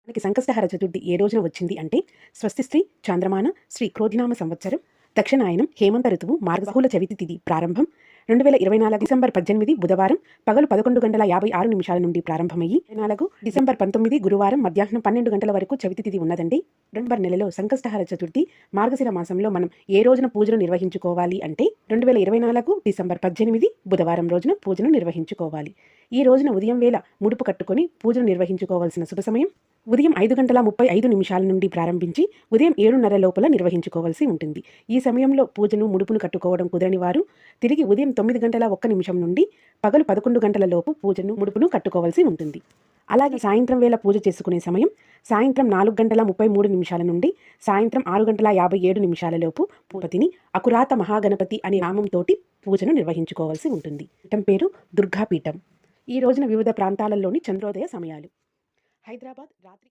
మనకి సంకష్టహర చతుర్థి ఏ రోజున వచ్చింది అంటే స్వస్తి శ్రీ చాంద్రమాన శ్రీ క్రోధినామ సంవత్సరం దక్షిణాయనం హేమంత ఋతువు మార్గబహుళ చవితి తిథి ప్రారంభం 2024 డిసెంబర్ 18 బుధవారం పగలు 11:56 నుండి ప్రారంభమయ్యి 24 డిసెంబర్ 19 గురువారం మధ్యాహ్నం 12 గంటల వరకు చవితి తిథి ఉన్నదండి. డిసెంబర్ నెలలో సంకష్టహర చతుర్థి మార్గశిర మాసంలో మనం ఏ రోజున పూజను నిర్వహించుకోవాలి అంటే 2024 డిసెంబర్ 18 బుధవారం రోజున పూజను నిర్వహించుకోవాలి. ఈ రోజున ఉదయం వేళ ముడుపు కట్టుకొని పూజను నిర్వహించుకోవాల్సిన శుభ సమయం ఉదయం 5:35 నుండి ప్రారంభించి ఉదయం 7:30 లోపల నిర్వహించుకోవాల్సి ఉంటుంది. ఈ సమయంలో పూజను ముడుపును కట్టుకోవడం కుదరని వారు తిరిగి ఉదయం 9:01 నుండి పగలు 11 గంటల లోపు పూజను ముడుపును కట్టుకోవాల్సి ఉంటుంది. అలాగే సాయంత్రం వేళ పూజ చేసుకునే సమయం సాయంత్రం 4:33 నుండి సాయంత్రం 6:57 లోపు పూజని అకురాత మహాగణపతి అనే నామంతోటి పూజను నిర్వహించుకోవాల్సి ఉంటుంది. పీఠం పేరు దుర్గాపీఠం. ఈ రోజున వివిధ ప్రాంతాలలోని చంద్రోదయ సమయాలు. హైదరాబాద్ రాత్రి